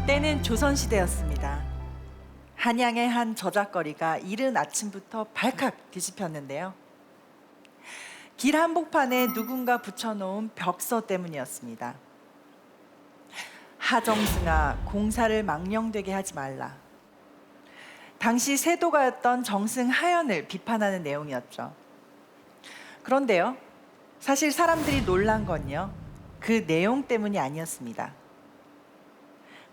때는 조선시대였습니다. 한양의 한 저작거리가 이른 아침부터 발칵 뒤집혔는데요. 길 한복판에 누군가 붙여놓은 벽서 때문이었습니다. 하정승아, 공사를 망령되게 하지 말라. 당시 세도가였던 정승하연을 비판하는 내용이었죠. 그런데요, 사실 사람들이 놀란 건요, 그 내용 때문이 아니었습니다.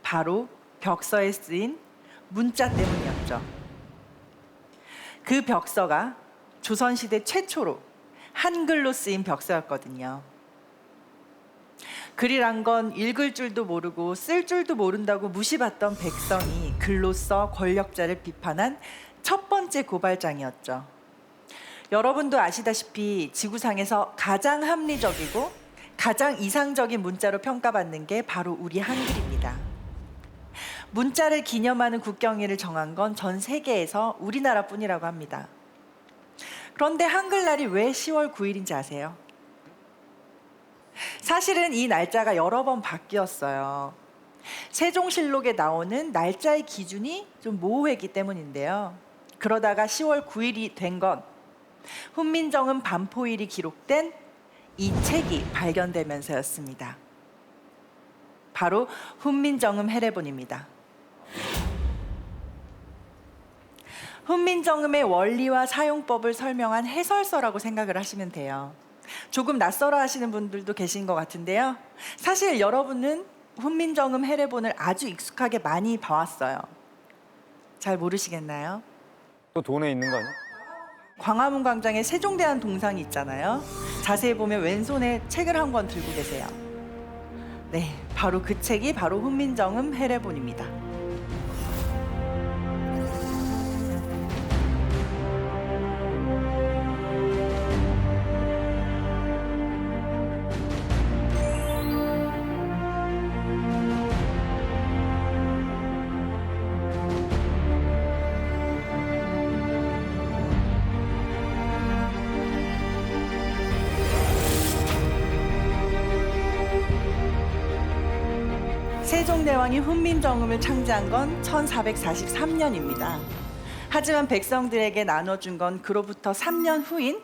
바로 벽서에 쓰인 문자 때문이었죠. 그 벽서가 조선시대 최초로 한글로 쓰인 벽서였거든요. 글이란 건 읽을 줄도 모르고 쓸 줄도 모른다고 무시받던 백성이 글로써 권력자를 비판한 첫 번째 고발장이었죠. 여러분도 아시다시피 지구상에서 가장 합리적이고 가장 이상적인 문자로 평가받는 게 바로 우리 한글입니다. 문자를 기념하는 국경일을 정한 건 전 세계에서 우리나라뿐이라고 합니다. 그런데 한글날이 왜 10월 9일인지 아세요? 사실은 이 날짜가 여러 번 바뀌었어요. 세종실록에 나오는 날짜의 기준이 좀 모호했기 때문인데요. 그러다가 10월 9일이 된 건 훈민정음 반포일이 기록된 이 책이 발견되면서였습니다. 바로 훈민정음 해례본입니다. 훈민정음의 원리와 사용법을 설명한 해설서라고 생각을 하시면 돼요. 조금 낯설어 하시는 분들도 계신 것 같은데요. 사실 여러분은 훈민정음 해례본을 아주 익숙하게 많이 봐왔어요. 잘 모르시겠나요? 또 돈에 있는 거 아니야? 광화문 광장에 세종대왕 동상이 있잖아요. 자세히 보면 왼손에 책을 한 권 들고 계세요. 네, 바로 그 책이 바로 훈민정음 해례본입니다. 세종대왕이 훈민정음을 창제한 건 1443년입니다. 하지만 백성들에게 나눠준 건 그로부터 3년 후인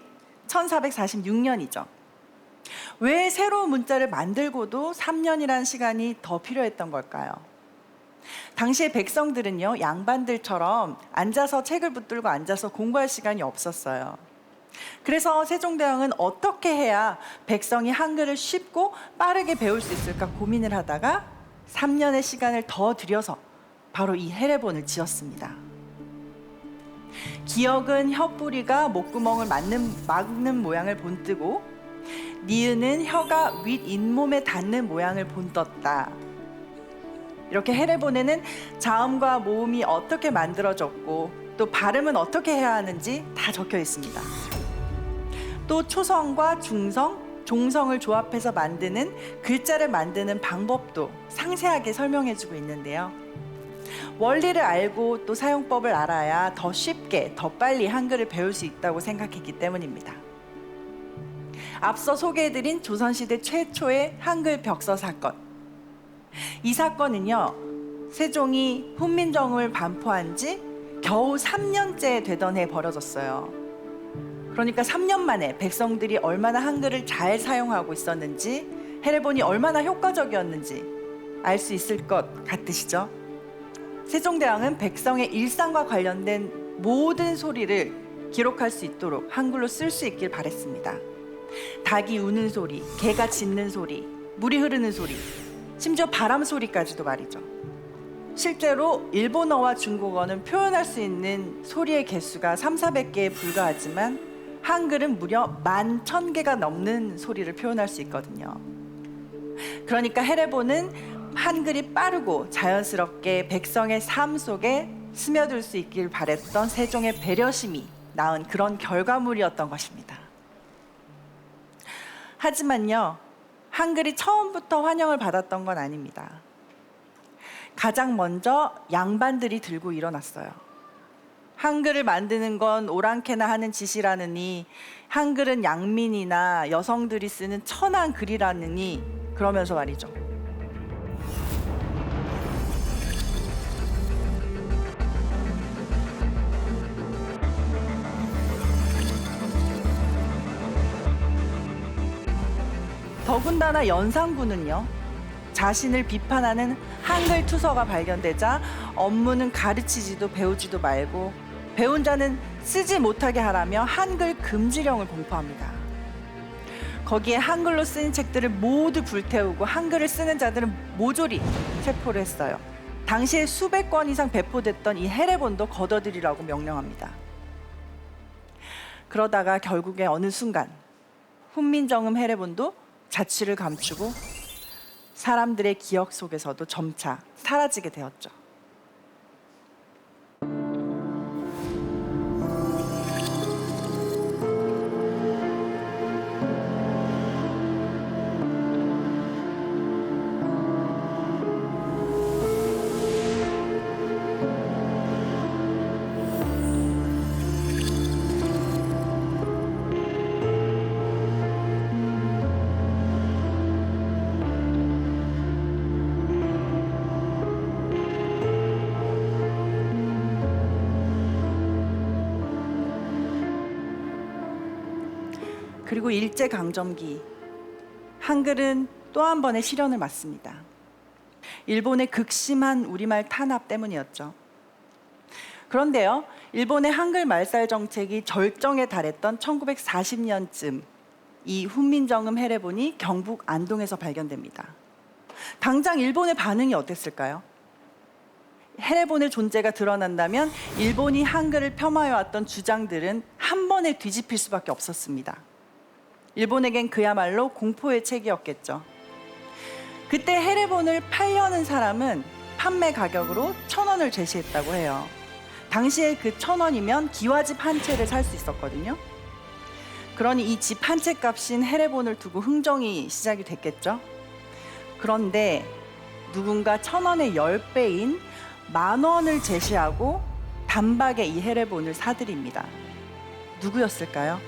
1446년이죠. 왜 새로운 문자를 만들고도 3년이라는 시간이 더 필요했던 걸까요? 당시의 백성들은요, 양반들처럼 앉아서 책을 붙들고 앉아서 공부할 시간이 없었어요. 그래서 세종대왕은 어떻게 해야 백성이 한글을 쉽고 빠르게 배울 수 있을까 고민을 하다가 3년의 시간을 더 들여서 바로 이 해례본을 지었습니다. 기역은 혀뿌리가 목구멍을 막는 모양을 본뜨고, 니은은 혀가 윗 잇몸에 닿는 모양을 본떴다. 이렇게 해례본에는 자음과 모음이 어떻게 만들어졌고 또 발음은 어떻게 해야 하는지 다 적혀 있습니다. 또 초성과 중성, 종성을 조합해서 만드는 글자를 만드는 방법도 상세하게 설명해주고 있는데요. 원리를 알고 또 사용법을 알아야 더 쉽게, 더 빨리 한글을 배울 수 있다고 생각했기 때문입니다. 앞서 소개해드린 조선시대 최초의 한글 벽서 사건. 이 사건은요, 세종이 훈민정음을 반포한 지 겨우 3년째 되던 해 벌어졌어요. 그러니까 3년 만에 백성들이 얼마나 한글을 잘 사용하고 있었는지, 해례본이 얼마나 효과적이었는지 알 수 있을 것 같으시죠? 세종대왕은 백성의 일상과 관련된 모든 소리를 기록할 수 있도록 한글로 쓸 수 있길 바랬습니다. 닭이 우는 소리, 개가 짖는 소리, 물이 흐르는 소리, 심지어 바람 소리까지도 말이죠. 실제로 일본어와 중국어는 표현할 수 있는 소리의 개수가 3,400개에 불과하지만 한글은 무려 11,000개가 넘는 소리를 표현할 수 있거든요. 그러니까 헤레보는 한글이 빠르고 자연스럽게 백성의 삶 속에 스며들 수 있길 바랬던 세종의 배려심이 낳은 그런 결과물이었던 것입니다. 하지만요, 한글이 처음부터 환영을 받았던 건 아닙니다. 가장 먼저 양반들이 들고 일어났어요. 한글을 만드는 건 오랑캐나 하는 짓이라느니, 한글은 양민이나 여성들이 쓰는 천한 글이라느니, 그러면서 말이죠. 더군다나 연산군은요, 자신을 비판하는 한글 투서가 발견되자 업무는 가르치지도 배우지도 말고 배운 자는 쓰지 못하게 하라며 한글 금지령을 공포합니다. 거기에 한글로 쓰인 책들을 모두 불태우고 한글을 쓰는 자들은 모조리 체포를 했어요. 당시에 수백 권 이상 배포됐던 이 헤레본도 걷어들이라고 명령합니다. 그러다가 결국에 어느 순간 훈민정음 헤레본도 자취를 감추고 사람들의 기억 속에서도 점차 사라지게 되었죠. 그리고 일제강점기, 한글은 또 한 번의 시련을 맞습니다. 일본의 극심한 우리말 탄압 때문이었죠. 그런데요, 일본의 한글 말살 정책이 절정에 달했던 1940년쯤 이 훈민정음 헤레본이 경북 안동에서 발견됩니다. 당장 일본의 반응이 어땠을까요? 헤레본의 존재가 드러난다면 일본이 한글을 폄하해왔던 주장들은 한 번에 뒤집힐 수밖에 없었습니다. 일본에겐 그야말로 공포의 책이었겠죠. 그때 헤레본을 팔려는 사람은 판매 가격으로 1,000원을 제시했다고 해요. 당시에 그 1,000원이면 기와집 한 채를 살 수 있었거든요. 그러니 이 집 한 채 값인 헤레본을 두고 흥정이 시작이 됐겠죠. 그런데 누군가 1,000원의 10배인 10,000원을 제시하고 단박에 이 헤레본을 사들입니다. 누구였을까요?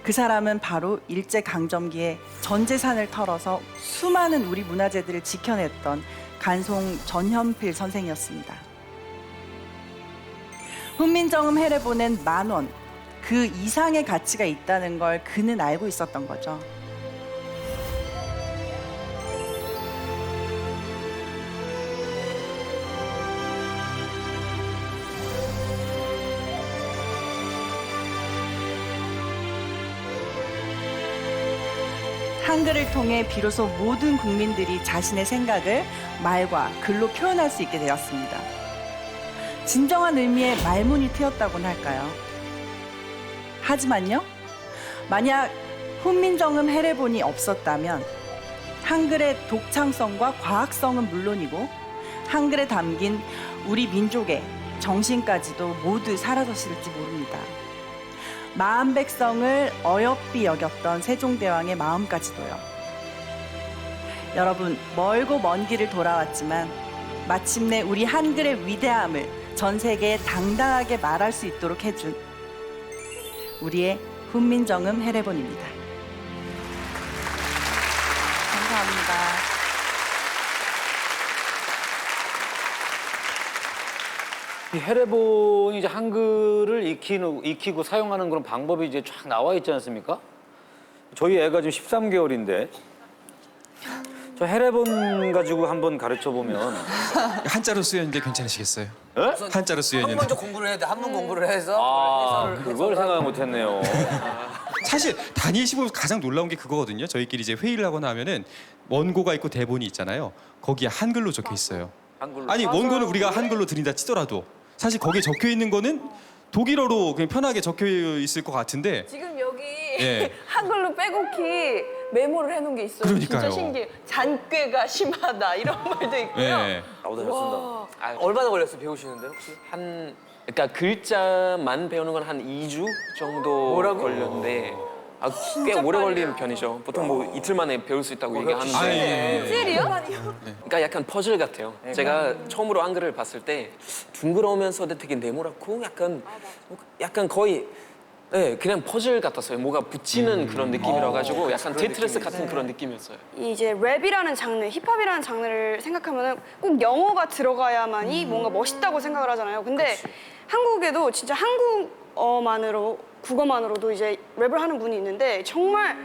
그 사람은 바로 일제강점기에 전 재산을 털어서 수많은 우리 문화재들을 지켜냈던 간송 전현필 선생이었습니다. 훈민정음 헤레본엔 10,000원, 그 이상의 가치가 있다는 걸 그는 알고 있었던 거죠. 한글을 통해 비로소 모든 국민들이 자신의 생각을 말과 글로 표현할 수 있게 되었습니다. 진정한 의미의 말문이 트였다고는 할까요? 하지만요, 만약 훈민정음 헤레본이 없었다면 한글의 독창성과 과학성은 물론이고 한글에 담긴 우리 민족의 정신까지도 모두 사라졌을지 모릅니다. 마음 백성을 어여삐 여겼던 세종대왕의 마음까지도요. 여러분, 멀고 먼 길을 돌아왔지만 마침내 우리 한글의 위대함을 전 세계에 당당하게 말할 수 있도록 해준 우리의 훈민정음 헤레본입니다. 감사합니다. 이 헤레본이 이제 한글을 익히고 사용하는 그런 방법이 이제 쫙 나와 있지 않습니까? 저희 애가 지금 13개월인데 저 헤레본 가지고 한번 가르쳐 보면 한자로 쓰여 있는데 괜찮으시겠어요? 에? 한자로 쓰여 한문 있는데. 먼저 공부를 해야 돼. 한문 공부를 해서 아, 해설을 그걸 해서 생각 못 했네요. 사실 다니시면 가장 놀라운 게 그거거든요. 저희끼리 이제 회의를 하거나 하면은 원고가 있고 대본이 있잖아요. 거기에 한글로 적혀 있어요. 한글로. 아니 원고는 우리가 한글로 드린다 치더라도 사실 거기에 적혀 있는 거는 독일어로 그냥 편하게 적혀 있을 것 같은데 지금 여기 예. 한글로 빼곡히 메모를 해놓은 게 있어요. 그러니까요. 진짜 신기해. 잔꾀가 심하다 이런 말도 있고요. 예. 나보다 잘 쓴다. 아, 얼마나 걸렸어요 배우시는데 혹시? 그러니까 글자만 배우는 건 한 2주 정도 뭐라고? 걸렸는데 꽤 오래 걸리는 편이죠. 보통 뭐 이틀 만에 배울 수 있다고 얘기하는데 아, 예. 찔이요? 그러니까 약간 퍼즐 같아요. 제가 처음으로 한글을 봤을 때 둥그러우면서도 되게 네모랗고 약간 거의 그냥 퍼즐 같았어요. 뭐가 붙이는 그런 느낌이라 가지고 약간 테트리스 같은 그런 느낌이었어요. 이제 랩이라는 장르, 힙합이라는 장르를 생각하면은 꼭 영어가 들어가야만이 뭔가 멋있다고 생각을 하잖아요. 근데 한국에도 진짜 한국어만으로, 국어만으로도 이제 랩을 하는 분이 있는데 정말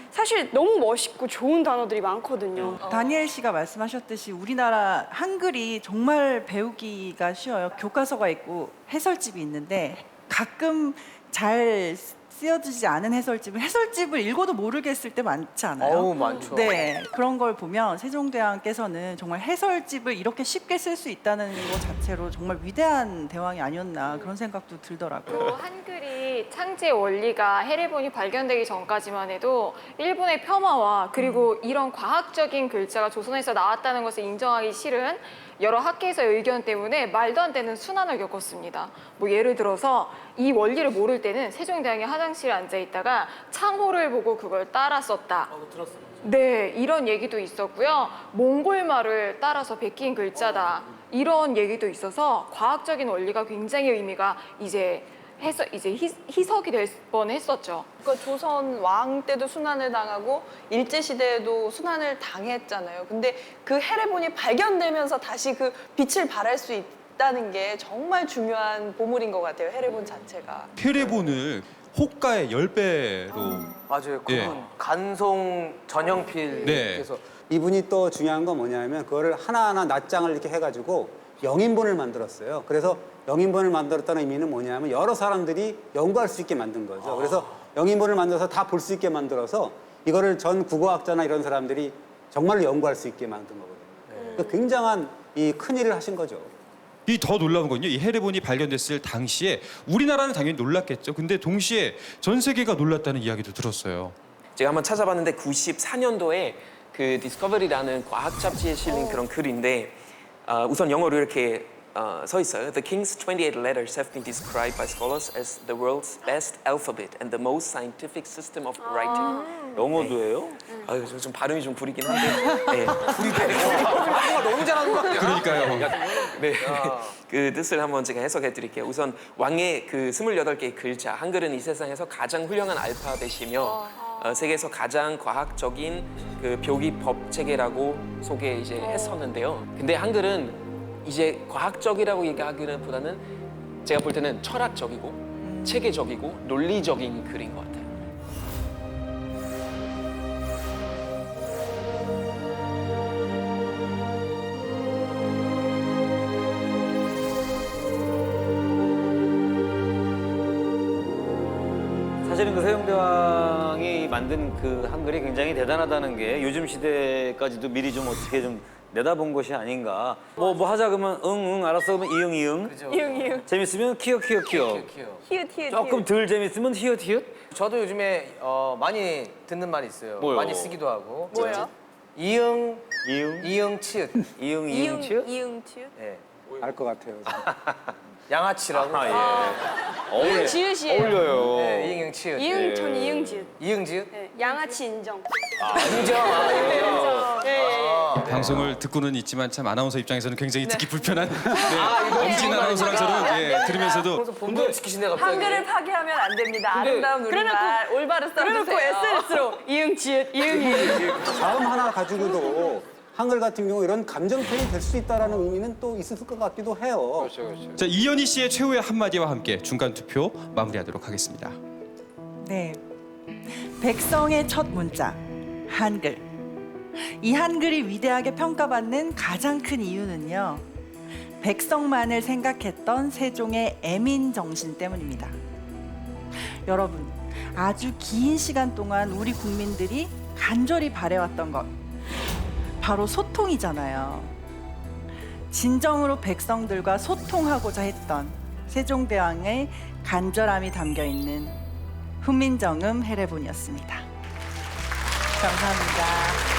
사실 너무 멋있고 좋은 단어들이 많거든요. 다니엘 씨가 말씀하셨듯이 우리나라 한글이 정말 배우기가 쉬워요. 교과서가 있고 해설집이 있는데 가끔 잘 쓰여지지 않은 해설집을 읽어도 모르겠을 때 많지 않아요? 어우, 많죠. 네, 그런 걸 보면 세종대왕께서는 정말 해설집을 이렇게 쉽게 쓸 수 있다는 것 자체로 정말 위대한 대왕이 아니었나 그런 생각도 들더라고요. 또 한글이 창제의 원리가 헤레본이 발견되기 전까지만 해도 일본의 폄하와 그리고 이런 과학적인 글자가 조선에서 나왔다는 것을 인정하기 싫은 여러 학계에서의 의견 때문에 말도 안 되는 순환을 겪었습니다. 뭐 예를 들어서 이 원리를 모를 때는 세종대왕이 화장실에 앉아 있다가 창호를 보고 그걸 따라 썼다. 들었어요. 네, 이런 얘기도 있었고요. 몽골말을 따라서 베낀 글자다. 이런 얘기도 있어서 과학적인 원리가 굉장히 의미가 이제 희석이 될 뻔했었죠. 그러니까 조선 왕 때도 순환을 당하고 일제 시대에도 순환을 당했잖아요. 근데 그 헤레본이 발견되면서 다시 그 빛을 발할 수 있다는 게 정말 중요한 보물인 것 같아요. 헤레본 자체가. 헤레본을 호가의 10배로 맞아요. 그분 예. 간송 네. 전영필께서 이분이 또 중요한 건 뭐냐면 그거를 하나하나 낱장을 이렇게 해가지고 영인본을 만들었어요. 그래서 영인본을 만들었다는 의미는 뭐냐면 여러 사람들이 연구할 수 있게 만든 거죠. 그래서 영인본을 만들어서 다 볼 수 있게 만들어서 이거를 전 국어학자나 이런 사람들이 정말로 연구할 수 있게 만든 거거든요. 그러니까 굉장한 이 큰 일을 하신 거죠. 이 더 놀라운 건요. 이 헤레본이 발견됐을 당시에 우리나라는 당연히 놀랐겠죠. 근데 동시에 전 세계가 놀랐다는 이야기도 들었어요. 제가 한번 찾아봤는데 94년도에 그 디스커버리라는 과학 잡지에 실린 그런 글인데 우선 영어로 이렇게 서 있어요. The King's 28 letters have been described by scholars as the world's best alphabet and the most scientific system of writing. 영어도예요? 아유, 좀 발음이 좀 구리긴 한데. 네. 한국말 너무 잘하는 것 같아요. 그러니까요. 네. 그 뜻을 한번 제가 해석해 드릴게요. 우선 왕의 그 28개의 글자, 한글은 이 세상에서 가장 훌륭한 알파벳이며 세계에서 가장 과학적인 그 표기법 체계라고 했었는데요. 근데 한글은 이제 과학적이라고 얘기하기는 보다는 제가 볼 때는 철학적이고 체계적이고 논리적인 글인 것 같아요. 사실은 그 세종대왕이 만든 그 한글이 굉장히 대단하다는 게 요즘 시대까지도 미리 좀 어떻게 좀 내다본 것이 아닌가. 뭐 하자 그러면 응 알았어 그러면 이응 이응. 재밌으면 키읔 귀여워. 히읗. 조금 덜 재밌으면 히읗 저도 요즘에 많이 듣는 말이 있어요. 뭐요? 많이 쓰기도 하고. 뭐야? 이응, 이응 치읓. 이응 치읓 이응 치읓. 예. 알 것 같아요. 양아치라고. 이응 지읒이에요. 어울려요. 네, 이응 치읓. 이응, 전 이응 지읒. 이응 지읒? 네, 양아치 인정. 인정. 방송을 듣고는 있지만 참 아나운서 입장에서는 굉장히 듣기 불편한 엄진 아나운서랑 저는 들으면서서도 그래서 본분을 지키시네 갑자기. 한글을 파괴하면 안 됩니다. 아름다운 우리말 올바로 써주세요. 그래놓고 SNS로 이응 지읒, 이응 이응. 자음 하나 가지고도 한글 같은 경우 이런 감정 표현이 될 수 있다는 의미는 또 있을 것 같기도 해요. 자, 이현희 씨의 최후의 한마디와 함께 중간 투표 마무리하도록 하겠습니다. 네. 백성의 첫 문자, 한글. 이 한글이 위대하게 평가받는 가장 큰 이유는요. 백성만을 생각했던 세종의 애민 정신 때문입니다. 여러분, 아주 긴 시간 동안 우리 국민들이 간절히 바래왔던 것 바로 소통이잖아요. 진정으로 백성들과 소통하고자 했던 세종대왕의 간절함이 담겨 있는 훈민정음 해례본이었습니다. 감사합니다.